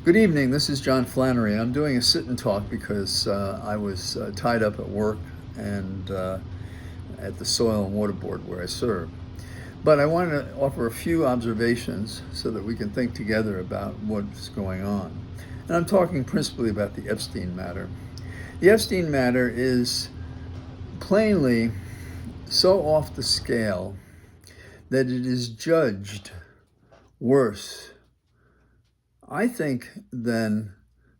Good evening. This is John Flannery. I'm doing a sit and talk because I was tied up at work and at the Soil and Water Board where I serve. But I wanted to offer a few observations so that we can think together about what's going on. And I'm talking principally about the Epstein matter. The Epstein matter is plainly so off the scale that it is judged worse, I think, than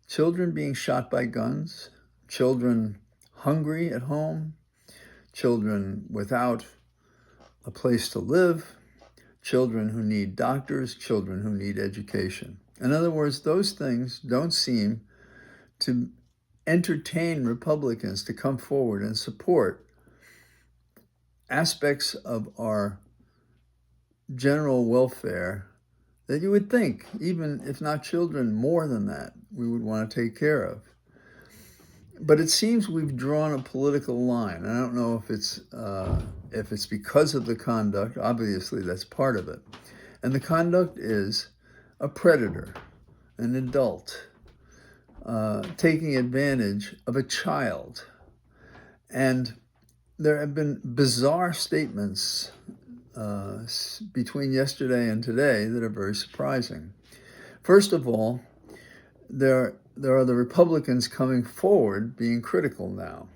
children being shot by guns, children hungry at home, children without a place to live, children who need doctors, children who need education. In other words, those things don't seem to entertain Republicans to come forward and support aspects of our general welfare that you would think, even if not children, more than that, we would want to take care of. But it seems we've drawn a political line. I don't know if it's because of the conduct. Obviously, that's part of it. And the conduct is a predator, an adult, taking advantage of a child. And there have been bizarre statements between yesterday and today that are very surprising. First of all, there are the Republicans coming forward being critical now.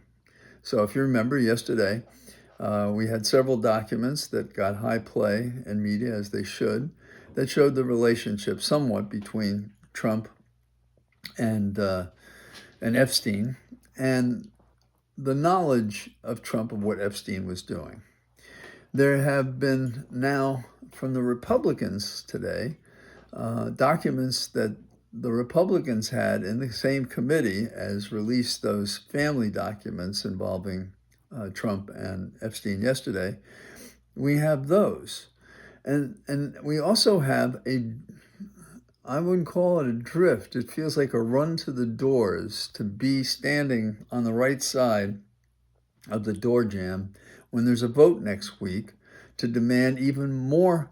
So if you remember yesterday, we had several documents that got high play in media, as they should, that showed the relationship somewhat between Trump and Epstein, and the knowledge of Trump of what Epstein was doing. There have been now, from the Republicans today, documents that the Republicans had in the same committee as released those family documents involving Trump and Epstein yesterday. We have those. And we also have I wouldn't call it a drift. It feels like a run to the doors to be standing on the right side of the door jamb when there's a vote next week to demand even more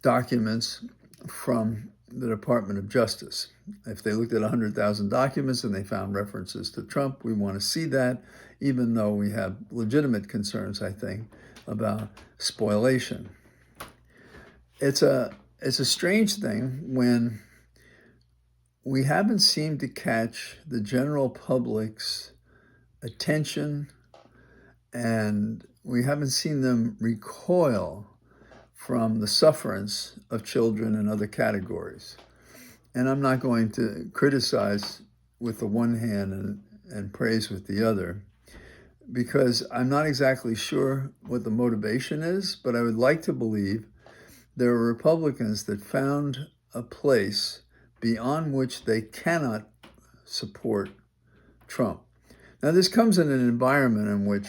documents from the Department of Justice. If they looked at 100,000 documents and they found references to Trump, we want to see that, even though we have legitimate concerns, I think, about spoliation. It's a strange thing when we haven't seemed to catch the general public's attention, and we haven't seen them recoil from the sufferance of children in other categories. And I'm not going to criticize with the one hand and praise with the other, because I'm not exactly sure what the motivation is, but I would like to believe there are Republicans that found a place beyond which they cannot support Trump. Now, this comes in an environment in which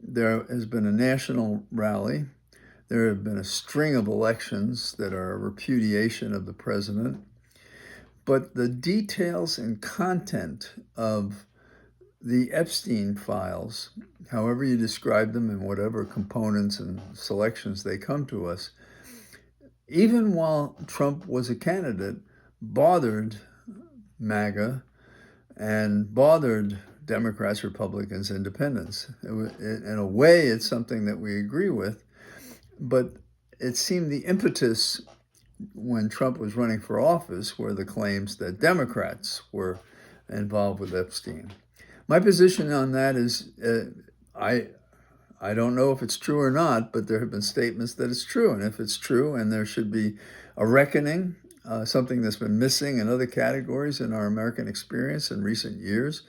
there has been a national rally. There have been a string of elections that are a repudiation of the president. But the details and content of the Epstein files, however you describe them and whatever components and selections they come to us, even while Trump was a candidate, bothered MAGA and bothered Democrats, Republicans, Independents. In a way, it's something that we agree with, but it seemed the impetus when Trump was running for office were the claims that Democrats were involved with Epstein. My position on that is I don't know if it's true or not, but there have been statements that it's true. And if it's true and there should be a reckoning, something that's been missing in other categories in our American experience in recent years,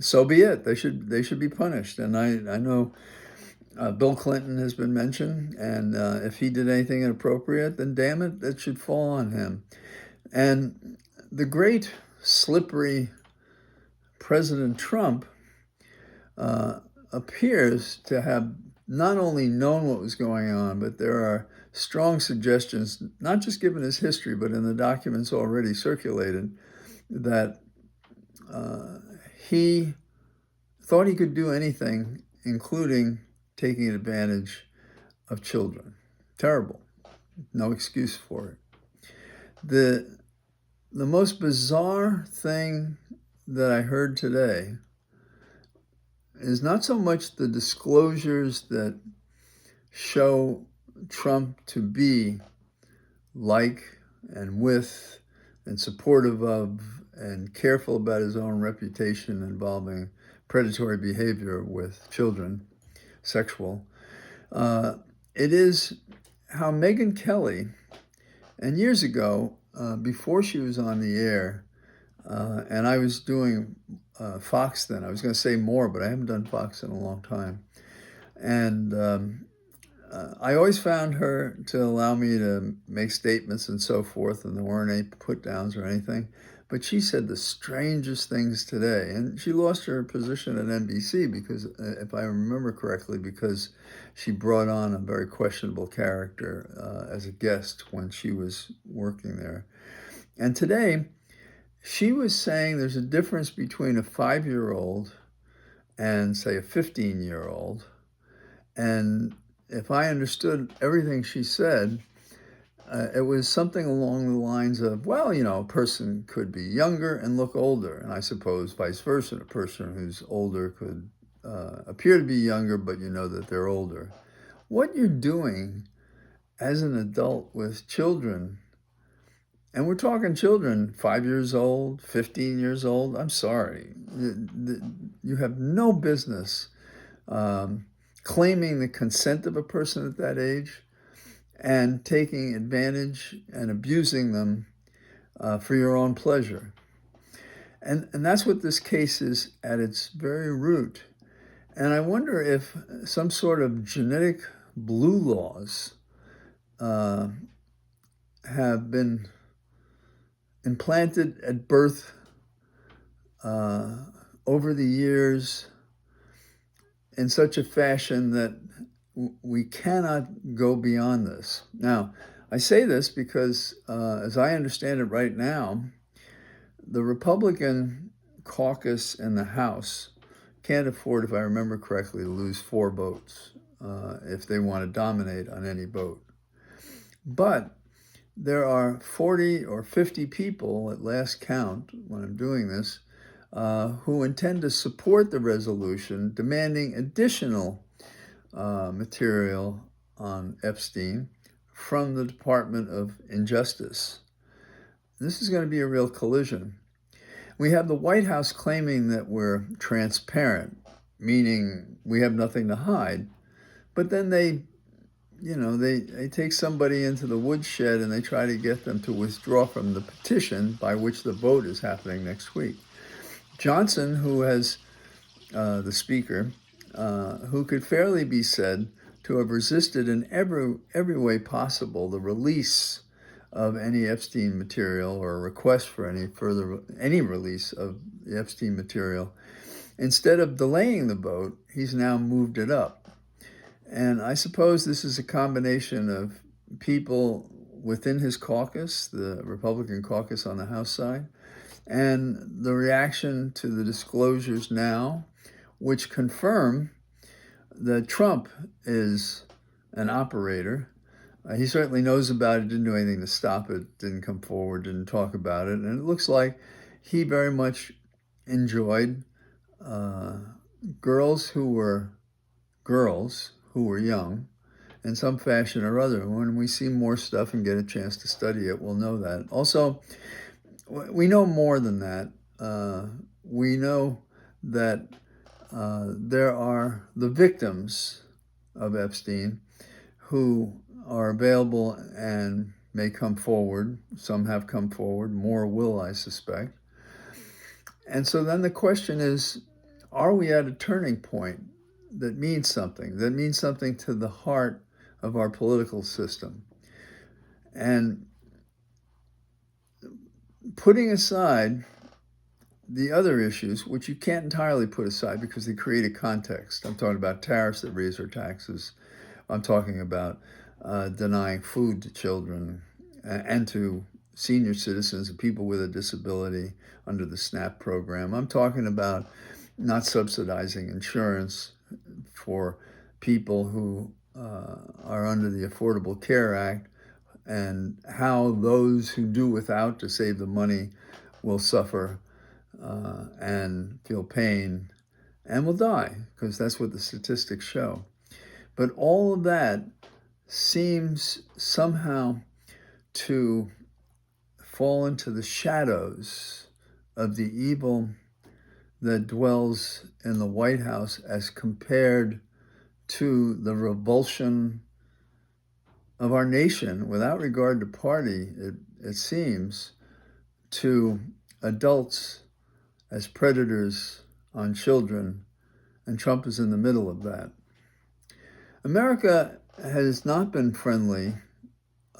so be it. They should be punished. And I know Bill Clinton has been mentioned, and if he did anything inappropriate, then damn it, that should fall on him. And the great slippery President Trump appears to have not only known what was going on, but there are strong suggestions, not just given his history, but in the documents already circulated, that he thought he could do anything, including taking advantage of children. Terrible. No excuse for it. the most bizarre thing that I heard today is not so much the disclosures that show Trump to be like and with and supportive of and careful about his own reputation involving predatory behavior with children, sexual. Uh, it is how Megyn Kelly, and years ago, before she was on the air, and I was doing Fox then. I was going to say more, but I haven't done Fox in a long time. And I always found her to allow me to make statements and so forth, and there weren't any put downs or anything. But she said the strangest things today. And she lost her position at NBC because, if I remember correctly, because she brought on a very questionable character as a guest when she was working there. And today, she was saying there's a difference between a 5-year-old and, say, a 15-year-old. And if I understood everything she said, it was something along the lines of, well, a person could be younger and look older. And I suppose vice versa. A person who's older could appear to be younger, but you know that they're older. What you're doing as an adult with children, and we're talking children 5 years old, 15 years old, I'm sorry. You have no business claiming the consent of a person at that age and taking advantage and abusing them for your own pleasure. And that's what this case is at its very root. And I wonder if some sort of genetic blue laws have been implanted at birth over the years in such a fashion that we cannot go beyond this. Now, I say this because, as I understand it right now, the Republican caucus in the House can't afford, if I remember correctly, to lose 4 votes if they want to dominate on any vote. But there are 40 or 50 people at last count, when I'm doing this, who intend to support the resolution demanding additional material on Epstein from the Department of Injustice. This is going to be a real collision. We have the White House claiming that we're transparent, meaning we have nothing to hide, but then they take somebody into the woodshed and they try to get them to withdraw from the petition by which the vote is happening next week. Johnson, who has the speaker, who could fairly be said to have resisted in every way possible the release of any Epstein material or a request for any release of the Epstein material, instead of delaying the vote, he's now moved it up. And I suppose this is a combination of people within his caucus, the Republican caucus on the House side, and the reaction to the disclosures now, which confirm that Trump is an operator. He certainly knows about it, didn't do anything to stop it, didn't come forward, didn't talk about it. And it looks like he very much enjoyed girls who were young in some fashion or other. When we see more stuff and get a chance to study it, we'll know that. Also, we know more than that. We know that there are the victims of Epstein who are available and may come forward. Some have come forward. More will, I suspect. And so then the question is, are we at a turning point that means something to the heart of our political system? And putting aside the other issues, which you can't entirely put aside because they create a context. I'm talking about tariffs that raise our taxes. I'm talking about denying food to children and to senior citizens and people with a disability under the SNAP program. I'm talking about not subsidizing insurance for people who are under the Affordable Care Act and how those who do without to save the money will suffer and feel pain and will die, because that's what the statistics show. But all of that seems somehow to fall into the shadows of the evil that dwells in the White House as compared to the revulsion of our nation, without regard to party, it seems, to adults as predators on children, and Trump is in the middle of that. America has not been friendly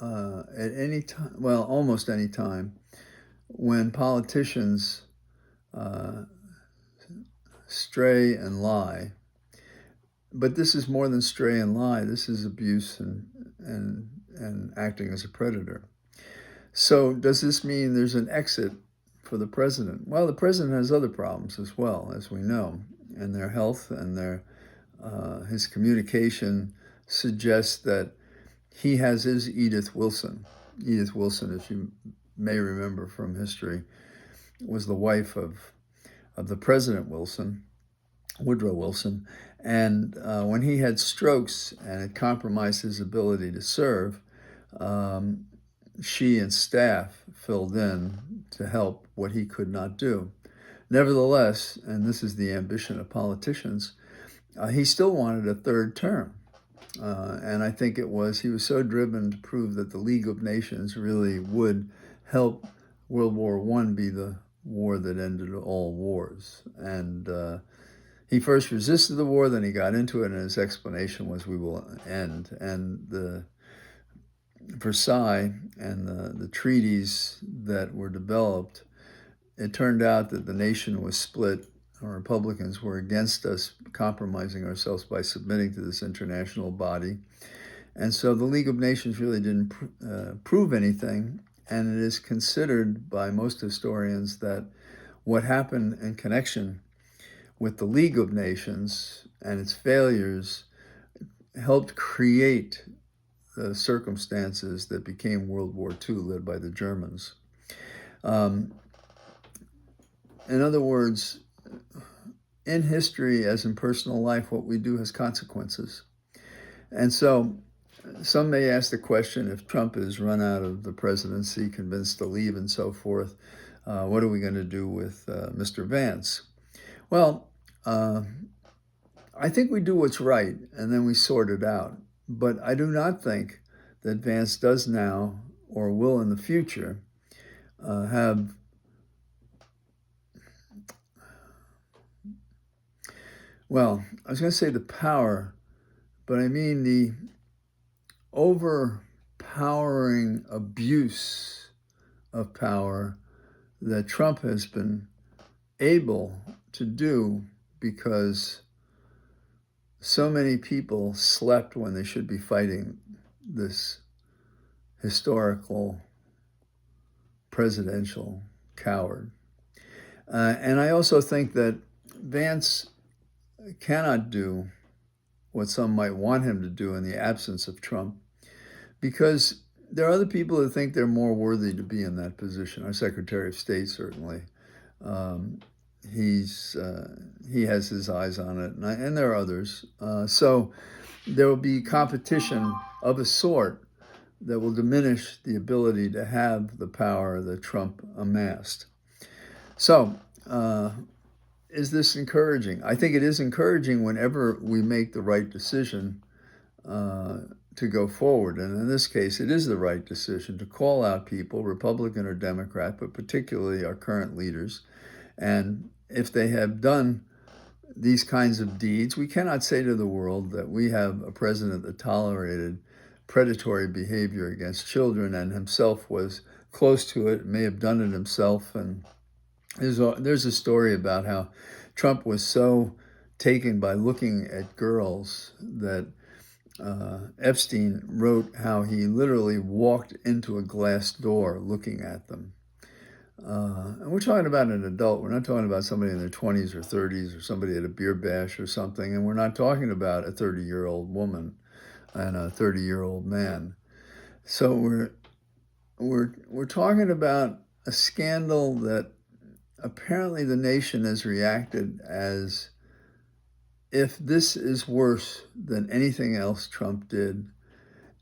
at any time, well, almost any time, when politicians stray and lie. But this is more than stray and lie. This is abuse and acting as a predator. So does this mean there's an exit for the president? Well, the president has other problems as well, as we know, and their health and his communication suggests that he has his Edith Wilson. Edith Wilson, if you may remember from history, was the wife of the President Wilson, Woodrow Wilson. And when he had strokes and it compromised his ability to serve, she and staff filled in to help what he could not do. Nevertheless, and this is the ambition of politicians, he still wanted a third term. And I think he was so driven to prove that the League of Nations really would help World War I be the war that ended all wars. And he first resisted the war, then he got into it, and his explanation was, we will end. And the Versailles and the treaties that were developed, it turned out that the nation was split. Our Republicans were against us compromising ourselves by submitting to this international body. And so the League of Nations really didn't prove anything. And it is considered by most historians that what happened in connection with the League of Nations and its failures helped create the circumstances that became World War II, led by the Germans. In other words, in history, as in personal life, what we do has consequences. And so some may ask the question, if Trump is run out of the presidency, convinced to leave and so forth, what are we going to do with Mr. Vance? Well, I think we do what's right, and then we sort it out. But I do not think that Vance does now or will in the future have well, I was going to say the power, but I mean the overpowering abuse of power that Trump has been able to do, because so many people slept when they should be fighting this historical presidential coward. And I also think that Vance cannot do what some might want him to do in the absence of Trump, because there are other people who think they're more worthy to be in that position. Our Secretary of State, certainly. He has his eyes on it, and there are others. So there will be competition of a sort that will diminish the ability to have the power that Trump amassed. So is this encouraging? I think it is encouraging whenever we make the right decision to go forward. And in this case, it is the right decision to call out people, Republican or Democrat, but particularly our current leaders. And if they have done these kinds of deeds, we cannot say to the world that we have a president that tolerated predatory behavior against children and himself was close to it, may have done it himself. And there's a story about how Trump was so taken by looking at girls that Epstein wrote how he literally walked into a glass door looking at them. And we're talking about an adult. We're not talking about somebody in their 20s or 30s or somebody at a beer bash or something. And we're not talking about a 30-year-old woman and a 30-year-old man. So we're talking about a scandal that apparently the nation has reacted as if this is worse than anything else Trump did.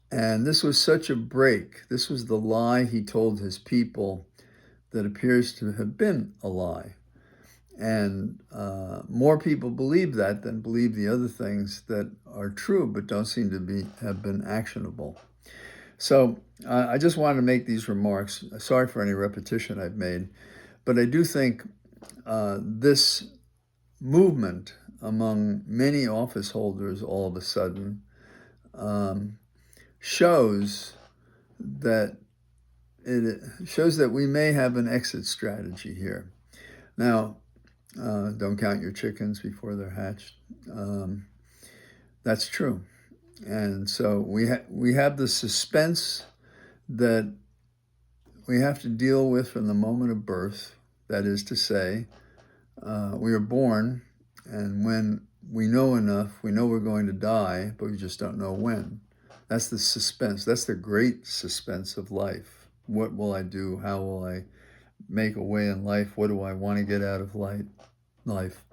And this was such a break. This was the lie he told his people that appears to have been a lie. And more people believe that than believe the other things that are true but don't seem to have been actionable. So I just wanted to make these remarks. Sorry for any repetition I've made, but I do think this movement among many office holders all of a sudden shows that we may have an exit strategy here. Now, don't count your chickens before they're hatched. That's true. And so we have the suspense that we have to deal with from the moment of birth. That is to say, we are born, and when we know enough, we know we're going to die, but we just don't know when. That's the suspense. That's the great suspense of life. What will I do? How will I make a way in life? What do I want to get out of life?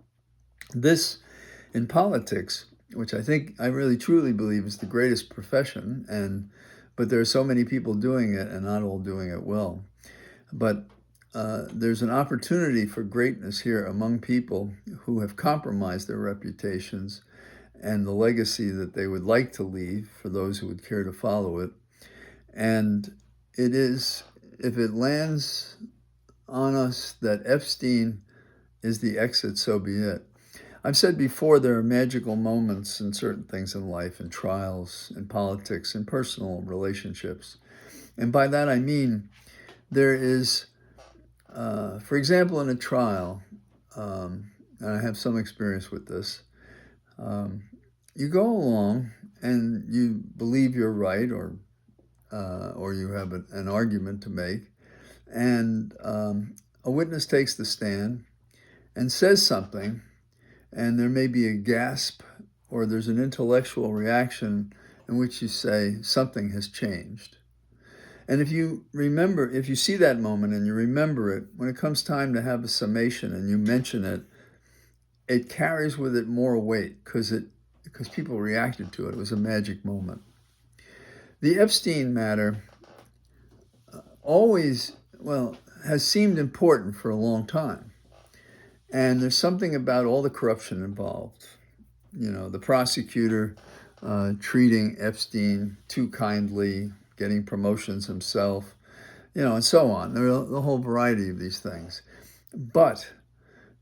This, in politics, which I really truly believe is the greatest profession, but there are so many people doing it and not all doing it well. But there's an opportunity for greatness here among people who have compromised their reputations and the legacy that they would like to leave for those who would care to follow it. And it is, if it lands on us that Epstein is the exit, so be it. I've said before, there are magical moments in certain things in life, in trials, in politics, in personal relationships. And by that I mean there is, for example, in a trial, and I have some experience with this, you go along and you believe you're right, or you have an argument to make, and a witness takes the stand and says something, and there may be a gasp or there's an intellectual reaction in which you say something has changed. And if you see that moment and you remember it, when it comes time to have a summation and you mention it, it carries with it more weight because people reacted to it. It was a magic moment. The Epstein matter has seemed important for a long time. And there's something about all the corruption involved. The prosecutor treating Epstein too kindly, getting promotions himself, and so on. There are a whole variety of these things. But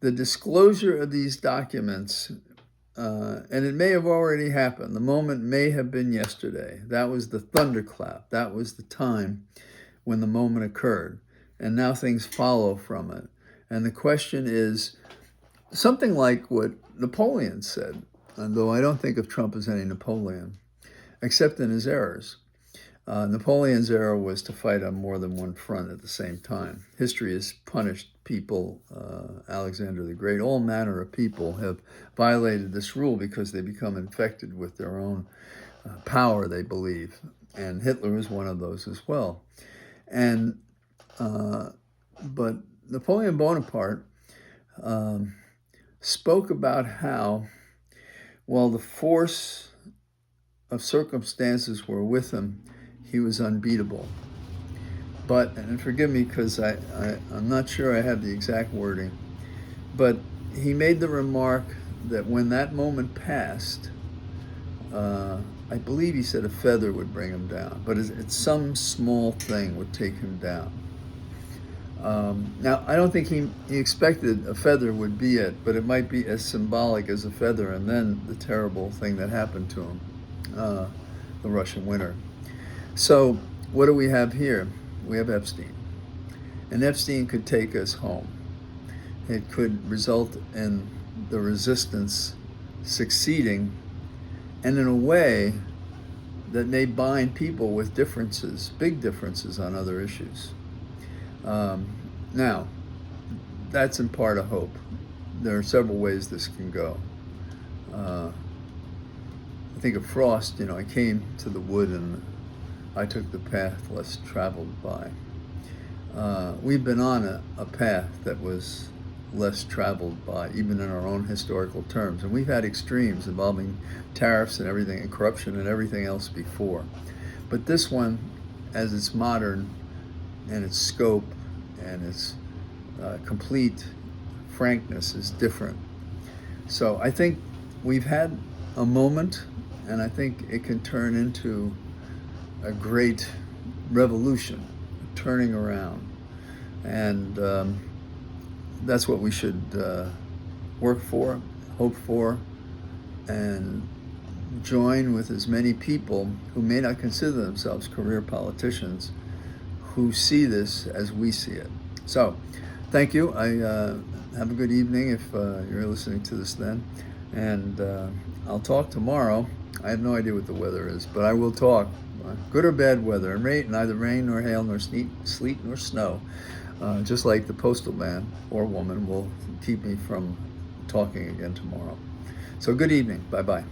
the disclosure of these documents, and it may have already happened. The moment may have been yesterday. That was the thunderclap. That was the time when the moment occurred. And now things follow from it. And the question is something like what Napoleon said, though I don't think of Trump as any Napoleon, except in his errors. Napoleon's error was to fight on more than one front at the same time. History has punished people, Alexander the Great, all manner of people have violated this rule because they become infected with their own power, they believe. And Hitler is one of those as well. But Napoleon Bonaparte spoke about how, while the force of circumstances were with him, he was unbeatable. But, and forgive me because I'm not sure I have the exact wording, but he made the remark that when that moment passed, I believe he said a feather would bring him down, but it's some small thing would take him down. Now, I don't think he expected a feather would be it, but it might be as symbolic as a feather, and then the terrible thing that happened to him, the Russian winter. So what do we have here? We have Epstein. And Epstein could take us home. It could result in the resistance succeeding, and in a way that may bind people with differences, big differences on other issues. Now, that's in part a hope. There are several ways this can go. I think of Frost, I came to the wood and I took the path less traveled by. We've been on a path that was less traveled by, even in our own historical terms. And we've had extremes involving tariffs and everything, and corruption and everything else before. But this one, as it's modern and its scope and its complete frankness, is different. So I think we've had a moment, and I think it can turn into a great revolution, turning around. And that's what we should work for, hope for, and join with as many people who may not consider themselves career politicians, who see this as we see it. So, thank you. Have a good evening if you're listening to this then. And I'll talk tomorrow. I have no idea what the weather is, but I will talk. Good or bad weather, and neither rain nor hail nor sleet nor snow. Just like the postal man or woman will keep me from talking again tomorrow. So good evening. Bye-bye.